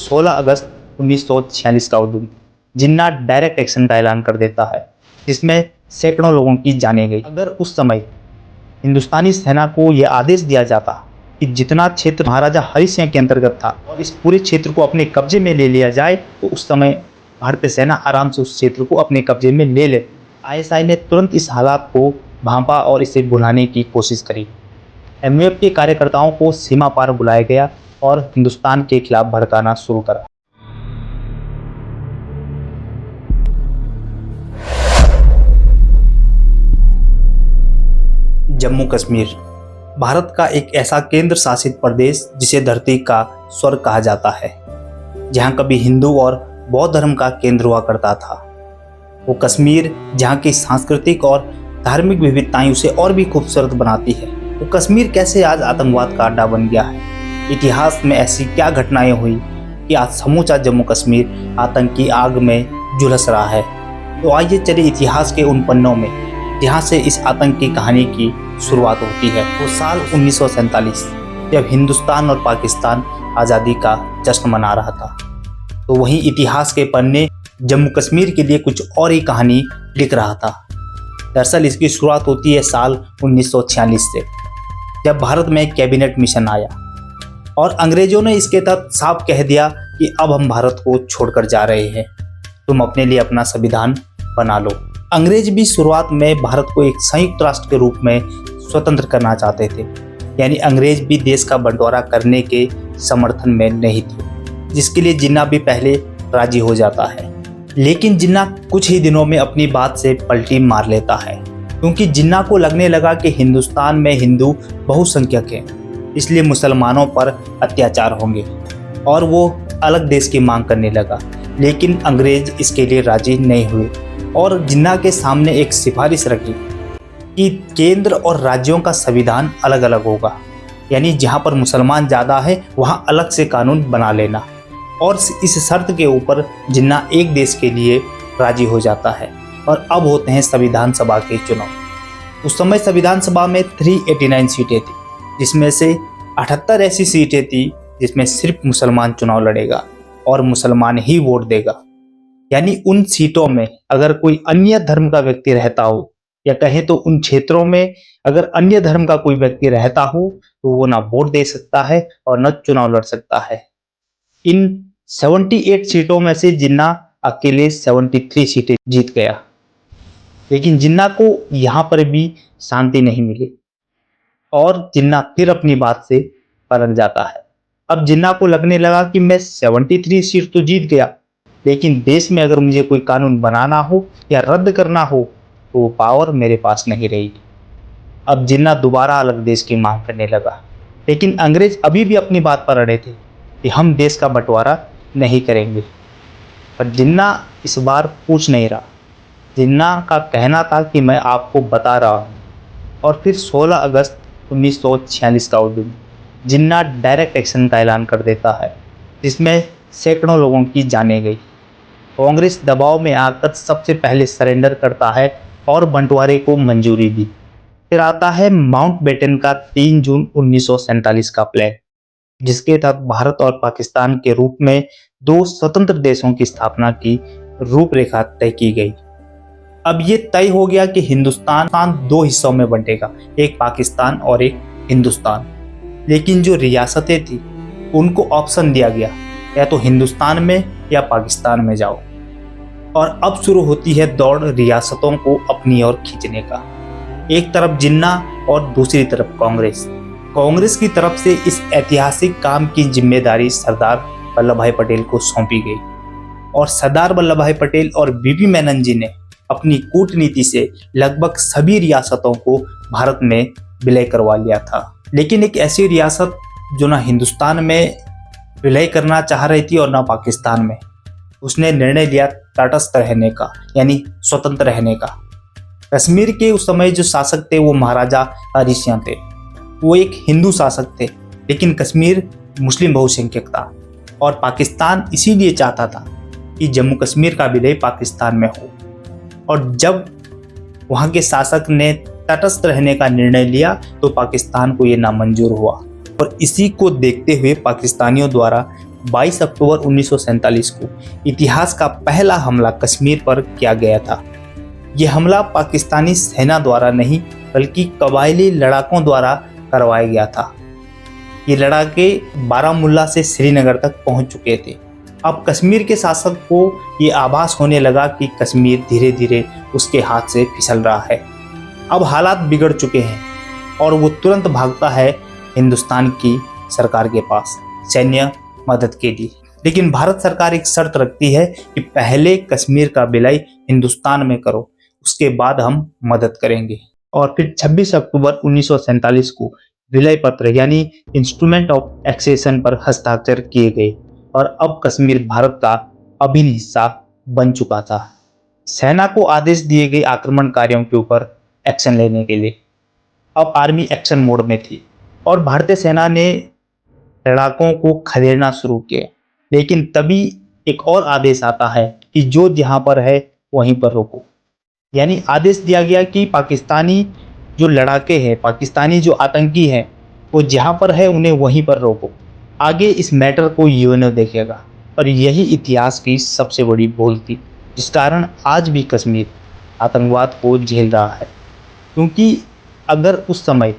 16 अगस्त 1946 का वो दिन जिन्ना डायरेक्ट एक्शन का ऐलान कर देता है, जिसमें सैकड़ों लोगों की जानें गई। अगर उस समय हिंदुस्तानी सेना को यह आदेश दिया जाता कि जितना क्षेत्र महाराजा हरि सिंह के अंतर्गत था और इस पूरे क्षेत्र को अपने कब्जे में ले लिया जाए, तो उस समय भारतीय सेना आराम से उस क्षेत्र को अपने कब्जे में ले ले। आईएसआई ने तुरंत इस हालात को भांपा और इसे भुलाने की कोशिश करी। एमवीएफ के कार्यकर्ताओं को सीमा पार बुलाया गया और हिंदुस्तान के खिलाफ भड़काना शुरू करा। जम्मू कश्मीर भारत का एक ऐसा केंद्र शासित प्रदेश जिसे धरती का स्वर्ग कहा जाता है, जहां कभी हिंदू और बौद्ध धर्म का केंद्र हुआ करता था। वो कश्मीर जहां की सांस्कृतिक और धार्मिक विविधताएं उसे और भी खूबसूरत बनाती है। वो कश्मीर कैसे आज आतंकवाद का अड्डा बन गया है, इतिहास में ऐसी क्या घटनाएं हुई कि आज समूचा जम्मू कश्मीर आतंक की आग में झुलस रहा है। तो आइए चले इतिहास के उन पन्नों में जहां से इस आतंक की कहानी की शुरुआत होती है। वो साल 1947 जब हिंदुस्तान और पाकिस्तान आज़ादी का जश्न मना रहा था, तो वहीं इतिहास के पन्ने जम्मू कश्मीर के लिए कुछ और ही कहानी लिख रहा था। दरअसल इसकी शुरुआत होती है साल 1946 से, जब भारत में कैबिनेट मिशन आया और अंग्रेजों ने इसके तहत साफ कह दिया कि अब हम भारत को छोड़कर जा रहे हैं, तुम अपने लिए अपना संविधान बना लो। अंग्रेज भी शुरुआत में भारत को एक संयुक्त राष्ट्र के रूप में स्वतंत्र करना चाहते थे, यानी अंग्रेज भी देश का बंटवारा करने के समर्थन में नहीं थे, जिसके लिए जिन्ना भी पहले राजी हो जाता है। लेकिन जिन्ना कुछ ही दिनों में अपनी बात से पलटी मार लेता है, क्योंकि जिन्ना को लगने लगा कि हिंदुस्तान में हिंदू बहुसंख्यक हैं, इसलिए मुसलमानों पर अत्याचार होंगे और वो अलग देश की मांग करने लगा। लेकिन अंग्रेज इसके लिए राजी नहीं हुए और जिन्ना के सामने एक सिफारिश रखी कि केंद्र और राज्यों का संविधान अलग अलग होगा, यानी जहां पर मुसलमान ज़्यादा है वहां अलग से कानून बना लेना। और इस शर्त के ऊपर जिन्ना एक देश के लिए राजी हो जाता है। और अब होते हैं संविधान सभा के चुनाव। उस समय संविधान सभा में 389 सीटें थी, जिसमें से 78 ऐसी सीटें थी जिसमें सिर्फ मुसलमान चुनाव लड़ेगा और मुसलमान ही वोट देगा। यानी उन सीटों में अगर कोई अन्य धर्म का व्यक्ति रहता हो, या कहें तो उन क्षेत्रों में अगर अन्य धर्म का कोई व्यक्ति रहता हो, तो वो ना वोट दे सकता है और न चुनाव लड़ सकता है। इन 78 सीटों में से जिन्ना अकेले 73 सीटें जीत गया। लेकिन जिन्ना को यहाँ पर भी शांति नहीं मिली और जिन्ना फिर अपनी बात से पलट जाता है। अब जिन्ना को लगने लगा कि मैं 73 सीट तो जीत गया, लेकिन देश में अगर मुझे कोई कानून बनाना हो या रद्द करना हो, तो वो पावर मेरे पास नहीं रहेगी। अब जिन्ना दोबारा अलग देश की मांग करने लगा, लेकिन अंग्रेज अभी भी अपनी बात पर अड़े थे कि हम देश का बंटवारा नहीं करेंगे। पर जिन्ना इस बार पूछ नहीं रहा। जिन्ना का कहना था कि मैं आपको बता रहा हूँ। और फिर 16 अगस्त 1946 का वो दिन जिन्ना डायरेक्ट एक्शन का ऐलान कर देता है, जिसमें सैकड़ों लोगों की जानें गई। कांग्रेस दबाव में आकर सबसे पहले सरेंडर करता है और बंटवारे को मंजूरी दी। फिर आता है माउंटबेटन का 3 जून 1947 का प्लान, जिसके तहत भारत और पाकिस्तान के रूप में 2 स्वतंत्र देशों की स्थापना की रूपरेखा तय की गई। अब ये तय हो गया कि हिंदुस्तान 2 हिस्सों में बंटेगा, एक पाकिस्तान और एक हिंदुस्तान। लेकिन जो रियासतें थी उनको ऑप्शन दिया गया, या तो हिंदुस्तान में या पाकिस्तान में जाओ। और अब शुरू होती है दौड़ रियासतों को अपनी ओर खींचने का। एक तरफ जिन्ना और दूसरी तरफ कांग्रेस। कांग्रेस की तरफ से इस ऐतिहासिक काम की जिम्मेदारी सरदार वल्लभ भाई पटेल को सौंपी गई और सरदार वल्लभ भाई पटेल और बीबी मेनन जी ने अपनी कूटनीति से लगभग सभी रियासतों को भारत में विलय करवा लिया था। लेकिन एक ऐसी रियासत जो ना हिंदुस्तान में विलय करना चाह रही थी और ना पाकिस्तान में, उसने निर्णय लिया तटस्थ रहने का, यानी स्वतंत्र रहने का। कश्मीर के उस समय जो शासक थे वो महाराजा हरि सिंह थे। वो एक हिंदू शासक थे, लेकिन कश्मीर मुस्लिम बहुसंख्यक था और पाकिस्तान इसीलिए चाहता था कि जम्मू कश्मीर का विलय पाकिस्तान में हो। और जब वहाँ के शासक ने तटस्थ रहने का निर्णय लिया तो पाकिस्तान को ये नामंजूर हुआ और इसी को देखते हुए पाकिस्तानियों द्वारा 22 अक्टूबर 1947 को इतिहास का पहला हमला कश्मीर पर किया गया था। यह हमला पाकिस्तानी सेना द्वारा नहीं बल्कि कबायली लड़ाकों द्वारा करवाया गया था। ये लड़ाके बारामुल्ला से श्रीनगर तक पहुंच चुके थे। अब कश्मीर के शासक को ये आभास होने लगा कि कश्मीर धीरे धीरे उसके हाथ से फिसल रहा है। अब हालात बिगड़ चुके हैं और वो तुरंत भागता है हिंदुस्तान की सरकार के पास सैन्य मदद के लिए। लेकिन भारत सरकार एक शर्त रखती है कि पहले कश्मीर का विलय हिंदुस्तान में करो, उसके बाद हम मदद करेंगे। और फिर 26 अक्टूबर 1947 को विलय पत्र यानी इंस्ट्रूमेंट ऑफ एक्सेशन पर हस्ताक्षर किए गए और अब कश्मीर भारत का अभिन्न हिस्सा बन चुका था। सेना को आदेश दिए गए आक्रमणकारियों के ऊपर एक्शन लेने के लिए। अब आर्मी एक्शन मोड में थी और भारतीय सेना ने लड़ाकों को खदेड़ना शुरू किया। लेकिन तभी एक और आदेश आता है कि जो जहां पर है वहीं पर रोको। यानी आदेश दिया गया कि पाकिस्तानी जो लड़ाके हैं, पाकिस्तानी जो आतंकी हैं, वो जहां पर है उन्हें वहीं पर रोको। आगे इस मैटर को यूएनओ देखेगा और यही इतिहास की सबसे बड़ी भूल थी, जिस कारण आज भी कश्मीर आतंकवाद को झेल रहा है। क्योंकि अगर उस समय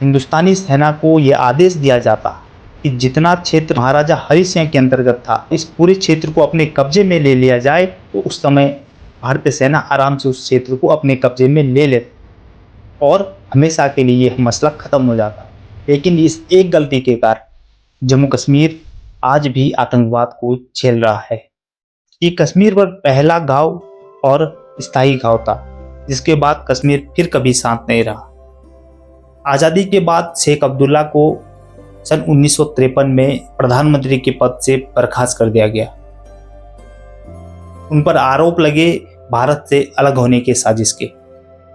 हिंदुस्तानी सेना को यह आदेश दिया जाता कि जितना क्षेत्र महाराजा हरि सिंह के अंतर्गत था, इस पूरे क्षेत्र को अपने कब्जे में ले लिया जाए, तो उस समय भारतीय सेना आराम से उस क्षेत्र को अपने कब्जे में ले लेती और हमेशा के लिए यह मसला खत्म हो जाता। लेकिन इस एक गलती के कारण जम्मू कश्मीर आज भी आतंकवाद को झेल रहा है। ये कश्मीर पर पहला घाव और स्थायी घाव था, जिसके बाद कश्मीर फिर कभी शांत नहीं रहा। आज़ादी के बाद शेख अब्दुल्ला को सन 1953 में प्रधानमंत्री के पद से बर्खास्त कर दिया गया। उन पर आरोप लगे भारत से अलग होने के साजिश के।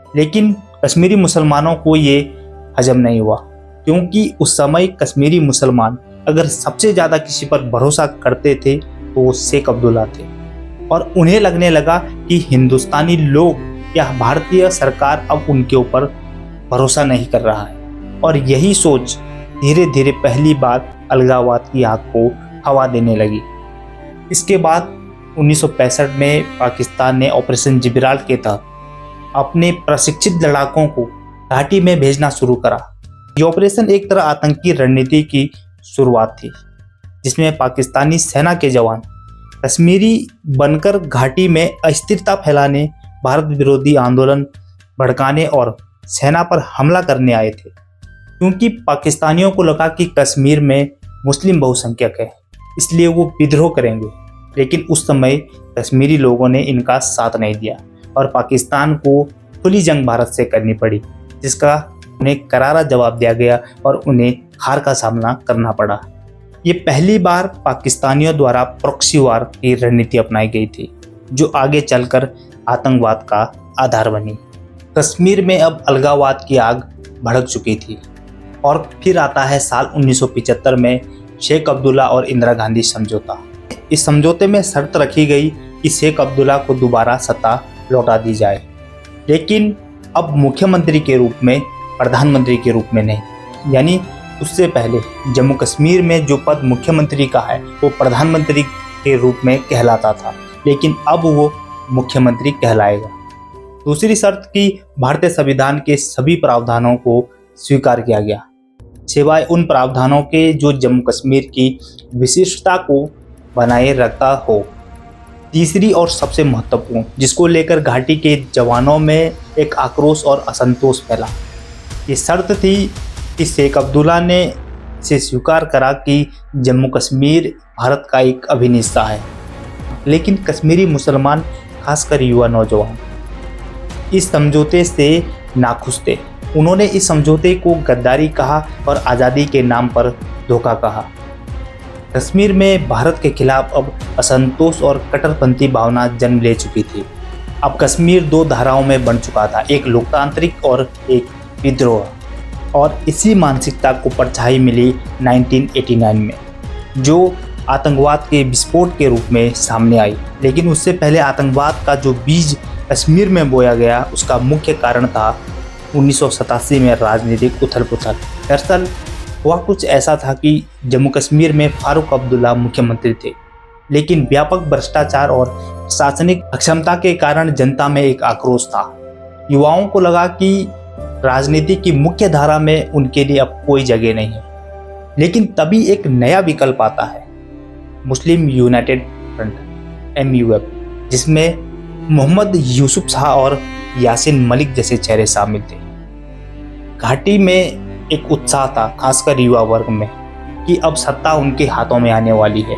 लेकिन कश्मीरी मुसलमानों को ये हजम नहीं हुआ, क्योंकि उस समय कश्मीरी मुसलमान अगर सबसे ज़्यादा किसी पर भरोसा करते थे तो वो शेख अब्दुल्ला थे। और उन्हें लगने लगा कि हिंदुस्तानी लोग या भारतीय सरकार अब उनके ऊपर भरोसा नहीं कर रहा है। और यही सोच धीरे धीरे पहली बार अलगाववाद की आग को हवा देने लगी। इसके बाद 1965 में पाकिस्तान ने ऑपरेशन जिब्राल्टर के तहत अपने प्रशिक्षित लड़ाकों को घाटी में भेजना शुरू करा। ये ऑपरेशन एक तरह आतंकी रणनीति की शुरुआत थी, जिसमें पाकिस्तानी सेना के जवान कश्मीरी बनकर घाटी में अस्थिरता फैलाने, भारत विरोधी आंदोलन भड़काने और सेना पर हमला करने आए थे। क्योंकि पाकिस्तानियों को लगा कि कश्मीर में मुस्लिम बहुसंख्यक है, इसलिए वो विद्रोह करेंगे। लेकिन उस समय कश्मीरी लोगों ने इनका साथ नहीं दिया और पाकिस्तान को खुली जंग भारत से करनी पड़ी, जिसका उन्हें करारा जवाब दिया गया और उन्हें हार का सामना करना पड़ा। ये पहली बार पाकिस्तानियों द्वारा प्रॉक्सी वार की रणनीति अपनाई गई थी, जो आगे चलकर आतंकवाद का आधार बनी। कश्मीर में अब अलगाववाद की आग भड़क चुकी थी। और फिर आता है साल 1975 में शेख अब्दुल्ला और इंदिरा गांधी समझौता। इस समझौते में शर्त रखी गई कि शेख अब्दुल्ला को दोबारा सत्ता लौटा दी जाए, लेकिन अब मुख्यमंत्री के रूप में, प्रधानमंत्री के रूप में नहीं। यानी उससे पहले जम्मू कश्मीर में जो पद मुख्यमंत्री का है वो प्रधानमंत्री के रूप में कहलाता था, लेकिन अब वो मुख्यमंत्री कहलाएगा। दूसरी शर्त कि भारतीय संविधान के सभी प्रावधानों को स्वीकार किया गया, सिवाय उन प्रावधानों के जो जम्मू कश्मीर की विशिष्टता को बनाए रखता हो। तीसरी और सबसे महत्वपूर्ण, जिसको लेकर घाटी के जवानों में एक आक्रोश और असंतोष फैला, ये शर्त थी कि शेख अब्दुल्ला ने इसे स्वीकार करा कि जम्मू कश्मीर भारत का एक अभिन्न हिस्सा है। लेकिन कश्मीरी मुसलमान, खासकर युवा नौजवान, इस समझौते से नाखुश थे। उन्होंने इस समझौते को गद्दारी कहा और आज़ादी के नाम पर धोखा कहा। कश्मीर में भारत के खिलाफ अब असंतोष और कट्टरपंथी भावना जन्म ले चुकी थी। अब कश्मीर दो धाराओं में बन चुका था, एक लोकतांत्रिक और एक विद्रोह। और इसी मानसिकता को परछाई मिली 1989 में, जो आतंकवाद के विस्फोट के रूप में सामने आई। लेकिन उससे पहले आतंकवाद का जो बीज कश्मीर में बोया गया, उसका मुख्य कारण था 1987 में राजनीतिक उथल पुथल। दरअसल हुआ कुछ ऐसा था कि जम्मू कश्मीर में फारूक अब्दुल्ला मुख्यमंत्री थे, लेकिन व्यापक भ्रष्टाचार और प्रशासनिक अक्षमता के कारण जनता में एक आक्रोश था। युवाओं को लगा कि राजनीति की मुख्य धारा में उनके लिए अब कोई जगह नहीं है। लेकिन तभी एक नया विकल्प आता है, मुस्लिम यूनाइटेड फ्रंट MUF, जिसमें मोहम्मद यूसुफ शाह और यासीन मलिक जैसे चेहरे शामिल थे। घाटी में एक उत्साह था, खासकर युवा वर्ग में, कि अब सत्ता उनके हाथों में आने वाली है।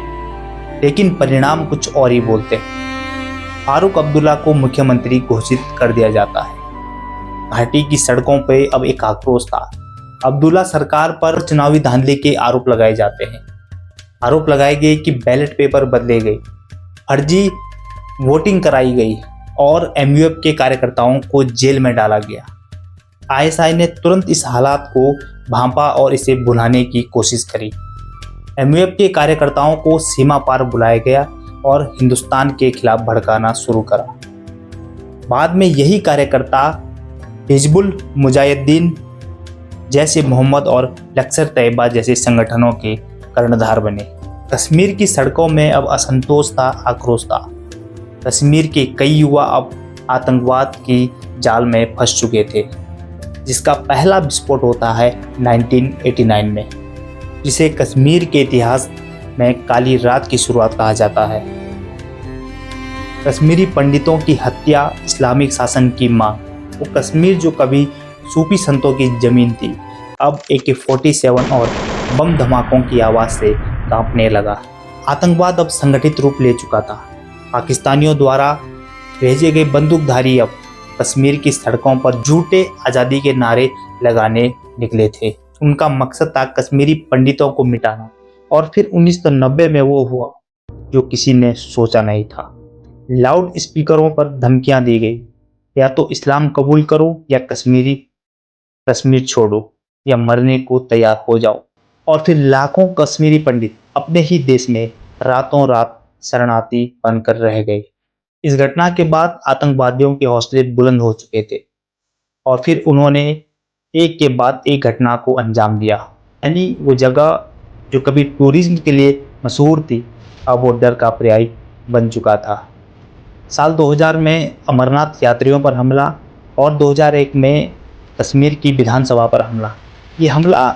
लेकिन परिणाम कुछ और ही बोलते हैं। फारूक अब्दुल्ला को मुख्यमंत्री घोषित कर दिया जाता है। घाटी की सड़कों पे अब एक आक्रोश था। अब्दुल्ला सरकार पर चुनावी धांधली के आरोप लगाए जाते हैं। आरोप लगाए गए कि बैलेट पेपर बदले गए, फर्जी वोटिंग कराई गई और MUF के कार्यकर्ताओं को जेल में डाला गया। ISI ने तुरंत इस हालात को भांपा और इसे भुलाने की कोशिश करी। MUF के कार्यकर्ताओं को सीमा पार बुलाया गया और हिंदुस्तान के खिलाफ भड़काना शुरू करा। बाद में यही कार्यकर्ता हिजबुल मुजाहिदीन जैसे मोहम्मद और लश्कर तैयबा जैसे संगठनों के कर्णधार बने। कश्मीर की सड़कों में अब असंतोष था, आक्रोश था। कश्मीर के कई युवा अब आतंकवाद की जाल में फंस चुके थे, जिसका पहला विस्फोट होता है 1989 में, जिसे कश्मीर के इतिहास में काली रात की शुरुआत कहा जाता है। कश्मीरी पंडितों की हत्या, इस्लामिक शासन की मांग। वो कश्मीर जो कभी सूफी संतों की जमीन थी, अब AK-47 और बम धमाकों की आवाज़ से कांपने लगा। आतंकवाद अब संगठित रूप ले चुका था। पाकिस्तानियों द्वारा भेजे गए बंदूकधारी अब कश्मीर की सड़कों पर झूठे आज़ादी के नारे लगाने निकले थे। उनका मकसद था कश्मीरी पंडितों को मिटाना। और फिर 1990 में वो हुआ जो किसी ने सोचा नहीं था। लाउड स्पीकरों पर धमकियां दी गई, या तो इस्लाम कबूल करो या कश्मीर छोड़ो या मरने को तैयार हो जाओ। और फिर लाखों कश्मीरी पंडित अपने ही देश में रातों रात शरणार्थी बनकर रह गए। इस घटना के बाद आतंकवादियों के हौसले बुलंद हो चुके थे और फिर उन्होंने एक के बाद एक घटना को अंजाम दिया। यानी वो जगह जो कभी टूरिज्म के लिए मशहूर थी, अब वो डर का पर्याय बन चुका था। साल 2000 में अमरनाथ यात्रियों पर हमला और 2001 में कश्मीर की विधानसभा पर हमला। ये हमला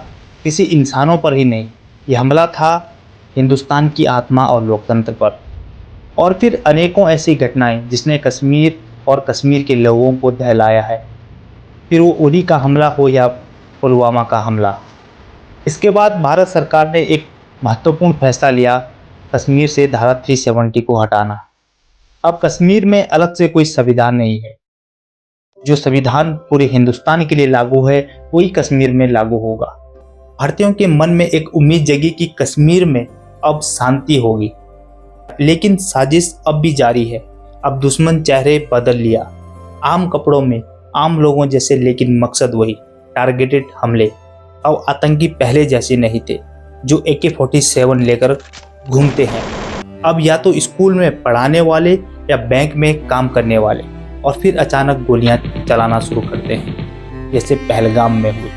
किसी इंसानों पर ही नहीं, ये हमला था हिंदुस्तान की आत्मा और लोकतंत्र पर। और फिर अनेकों ऐसी घटनाएं जिसने कश्मीर और कश्मीर के लोगों को दहलाया है, फिर वो उरी का हमला हो या पुलवामा का हमला। इसके बाद भारत सरकार ने एक महत्वपूर्ण फैसला लिया, कश्मीर से धारा 370 को हटाना। अब कश्मीर में अलग से कोई संविधान नहीं है। जो संविधान पूरे हिंदुस्तान के लिए लागू है, वही कश्मीर में लागू होगा। भारतीयों के मन में एक उम्मीद जगी कि कश्मीर में अब शांति होगी, लेकिन साजिश अब भी जारी है। अब दुश्मन चेहरे बदल लिया, आम कपड़ों में, आम लोगों जैसे, लेकिन मकसद वही, टारगेटेड हमले। अब आतंकी पहले जैसे नहीं थे जो AK-47 लेकर घूमते हैं। अब या तो स्कूल में पढ़ाने वाले या बैंक में काम करने वाले, और फिर अचानक गोलियां चलाना शुरू करते हैं, जैसे पहलगाम में हुई,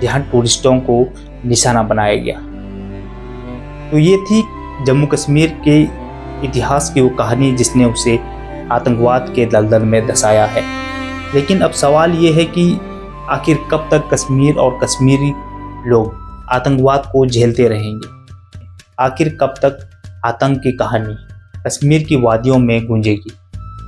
जहां टूरिस्टों को निशाना बनाया गया। तो ये थी जम्मू कश्मीर के इतिहास की वो कहानी जिसने उसे आतंकवाद के दलदल में धंसाया है। लेकिन अब सवाल ये है कि आखिर कब तक कश्मीर और कश्मीरी लोग आतंकवाद को झेलते रहेंगे? आखिर कब तक आतंक की कहानी कश्मीर की वादियों में गूंजेगी?